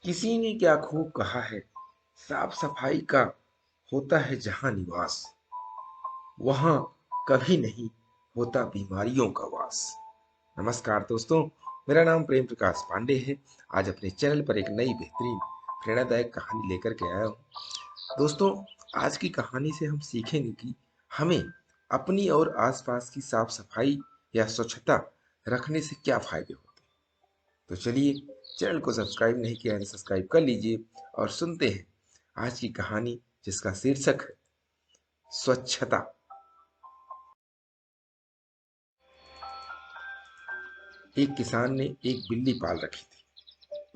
किसी ने क्या खूब कहा है, साफ सफाई का होता है जहां निवास, वहां कभी नहीं होता बीमारियों का वास। नमस्कार दोस्तों, मेरा नाम प्रेम प्रकाश पांडे है। आज अपने चैनल पर एक नई बेहतरीन प्रेरणादायक कहानी लेकर के आया हूँ। दोस्तों, आज की कहानी से हम सीखेंगे कि हमें अपनी और आसपास की साफ सफाई या स्वच्छता रखने से क्या फायदे होते हैं। तो चलिए, चैनल को सब्सक्राइब नहीं किया है तो सब्सक्राइब कर लीजिए और सुनते हैं आज की कहानी, जिसका शीर्षक है स्वच्छता। एक किसान ने एक बिल्ली पाल रखी थी।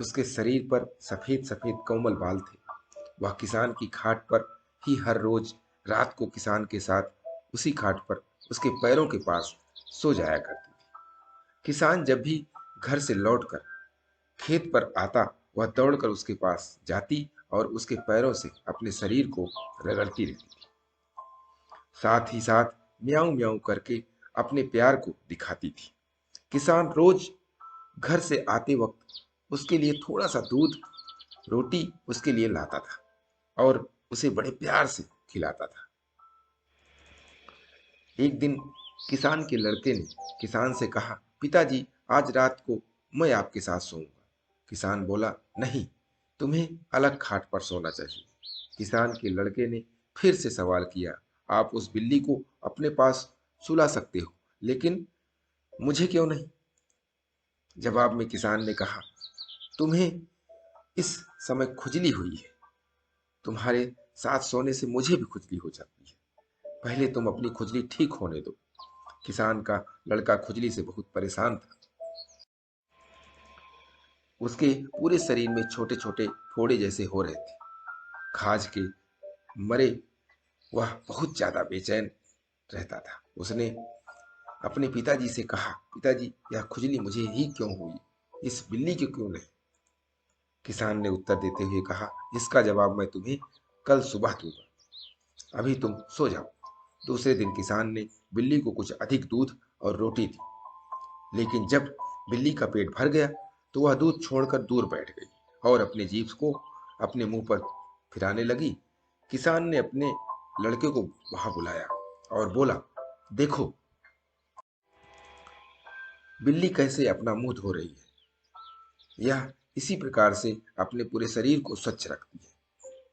उसके शरीर पर सफेद सफेद कोमल बाल थे। वह किसान की खाट पर ही हर रोज रात को किसान के साथ उसी खाट पर उसके पैरों के पास सो जाया करती थी। किसान जब भी घर से लौटकर खेत पर आता, वह दौड़कर उसके पास जाती और उसके पैरों से अपने शरीर को रगड़ती रहती थी। साथ ही साथ म्याऊं म्याऊं करके अपने प्यार को दिखाती थी। किसान रोज घर से आते वक्त उसके लिए थोड़ा सा दूध, रोटी उसके लिए लाता था और उसे बड़े प्यार से खिलाता था। एक दिन किसान के लड़के ने किसान से कहा, पिताजी, आज रात को मैं आपके साथ सोऊंगा। किसान बोला, नहीं, तुम्हें अलग खाट पर सोना चाहिए। किसान के लड़के ने फिर से सवाल किया, आप उस बिल्ली को अपने पास सुला सकते हो, लेकिन मुझे क्यों नहीं? जवाब में किसान ने कहा, तुम्हें इस समय खुजली हुई है। तुम्हारे साथ सोने से मुझे भी खुजली हो जाती है। पहले तुम अपनी खुजली ठीक होने दो। किसान का लड़का खुजली से बहुत परेशान था। उसके पूरे शरीर में छोटे छोटे फोड़े जैसे हो रहे थे। खाज के मरे वह बहुत ज्यादा बेचैन रहता था। उसने अपने पिताजी से कहा, पिताजी, यह खुजली मुझे ही क्यों हुई, इस बिल्ली को क्यों नहीं? किसान ने उत्तर देते हुए कहा, इसका जवाब मैं तुम्हें कल सुबह दूंगा, अभी तुम सो जाओ। दूसरे दिन किसान ने बिल्ली को कुछ अधिक दूध और रोटी दी, लेकिन जब बिल्ली का पेट भर गया तो वह दूध छोड़कर दूर बैठ गई और अपने जीभ को अपने मुंह पर फिराने लगी। किसान ने अपने लड़के को वहां बुलाया और बोला, देखो, बिल्ली कैसे अपना मुंह धो रही है। यह इसी प्रकार से अपने पूरे शरीर को स्वच्छ रखती है,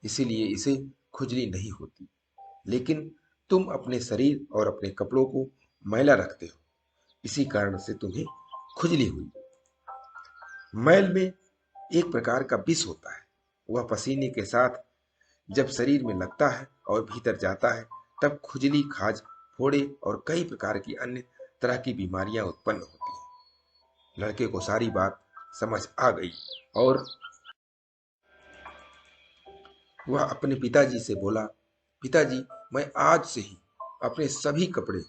इसीलिए इसे खुजली नहीं होती। लेकिन तुम अपने शरीर और अपने कपड़ों को मैला रखते हो, इसी कारण से तुम्हें खुजली हुई। मैल में एक प्रकार का विष होता है। वह पसीने के साथ जब शरीर में लगता है और भीतर जाता है, तब खुजली, खाज, फोड़े और कई प्रकार की अन्य तरह की बीमारियां उत्पन्न होती हैं। लड़के को सारी बात समझ आ गई और वह अपने पिताजी से बोला, पिताजी, मैं आज से ही अपने सभी कपड़े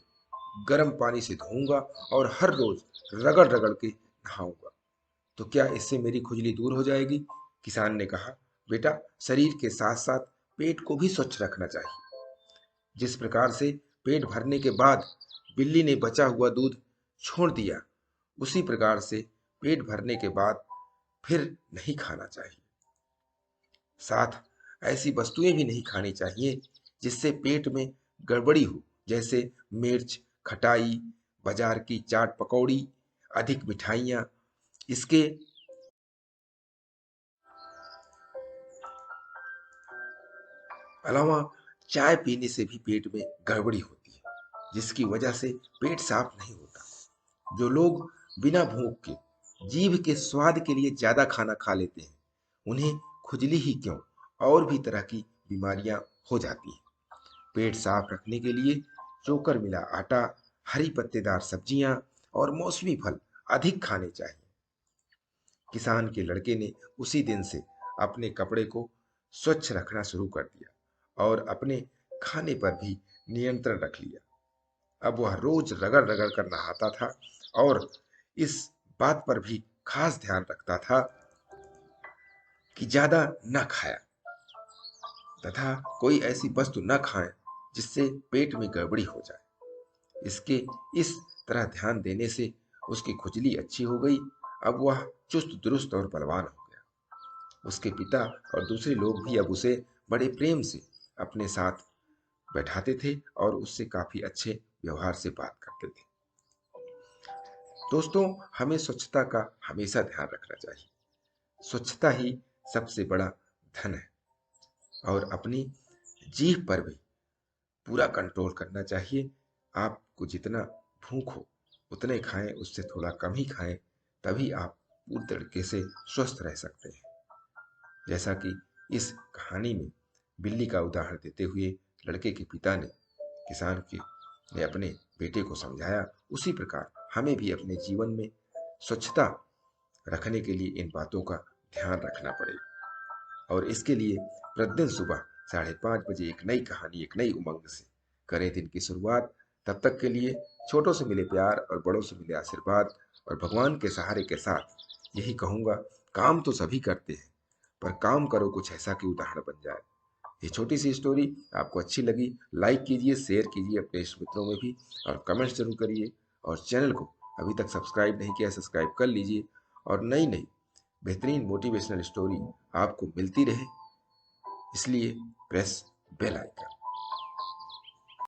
गर्म पानी से धोऊंगा और हर रोज रगड़ रगड़ के नहाऊंगा। तो क्या इससे मेरी खुजली दूर हो जाएगी? किसान ने कहा, बेटा, शरीर के साथ साथ पेट को भी स्वच्छ रखना चाहिए। जिस प्रकार से पेट भरने के बाद बिल्ली ने बचा हुआ दूध छोड़ दिया, उसी प्रकार से पेट भरने के बाद फिर नहीं खाना चाहिए। साथ ऐसी वस्तुएं भी नहीं खानी चाहिए जिससे पेट में गड़बड़ी हो, जैसे मिर्च, खटाई, बाजार की चाट पकौड़ी, अधिक मिठाइयाँ। इसके अलावा चाय पीने से भी पेट में गड़बड़ी होती है, जिसकी वजह से पेट साफ नहीं होता। जो लोग बिना भूख के जीभ के स्वाद के लिए ज्यादा खाना खा लेते हैं, उन्हें खुजली ही क्यों, और भी तरह की बीमारियां हो जाती हैं। पेट साफ रखने के लिए चोकर मिला आटा, हरी पत्तेदार सब्जियां और मौसमी फल अधिक खाने चाहिए। किसान के लड़के ने उसी दिन से अपने कपड़े को स्वच्छ रखना शुरू कर दिया और अपने खाने पर भी नियंत्रण रख लिया। अब वह रोज रगड़ रगड़ कर नहाता था और इस बात पर भी खास ध्यान रखता था कि ज्यादा न खाया तथा कोई ऐसी वस्तु न खाएं जिससे पेट में गड़बड़ी हो जाए। इसके इस तरह ध्यान देने से उसकी खुजली अच्छी हो गई। अब वह चुस्त दुरुस्त और बलवान हो गया। उसके पिता और दूसरे लोग भी अब उसे बड़े प्रेम से अपने साथ बैठाते थे और उससे काफी अच्छे व्यवहार से बात करते थे। दोस्तों, हमें स्वच्छता का हमेशा ध्यान रखना चाहिए। स्वच्छता ही सबसे बड़ा धन है। और अपनी जीभ पर भी पूरा कंट्रोल करना चाहिए। आपको जितना भूख हो उतने खाएं, उससे थोड़ा कम ही खाएं, तभी आप पूरी तरीके से स्वस्थ रह सकते हैं। जैसा कि इस कहानी में बिल्ली का उदाहरण देते हुए लड़के के पिता ने किसान के ने अपने बेटे को समझाया, उसी प्रकार हमें भी अपने जीवन में स्वच्छता रखने के लिए इन बातों का ध्यान रखना पड़ेगा। और इसके लिए प्रतिदिन सुबह 5:30 बजे एक नई कहानी, एक नई उमंग से करें दिन की शुरुआत। तब तक के लिए छोटों से मिले प्यार और बड़ों से मिले आशीर्वाद और भगवान के सहारे के साथ यही कहूँगा, काम तो सभी करते हैं, पर काम करो कुछ ऐसा कि उदाहरण बन जाए। ये छोटी सी स्टोरी आपको अच्छी लगी, लाइक कीजिए, शेयर कीजिए अपने इष्ट मित्रों में भी, और कमेंट्स जरूर करिए। और चैनल को अभी तक सब्सक्राइब नहीं किया, सब्सक्राइब कर लीजिए, और नई नई बेहतरीन मोटिवेशनल स्टोरी आपको मिलती रहे, इसलिए प्रेस बेल आइकन।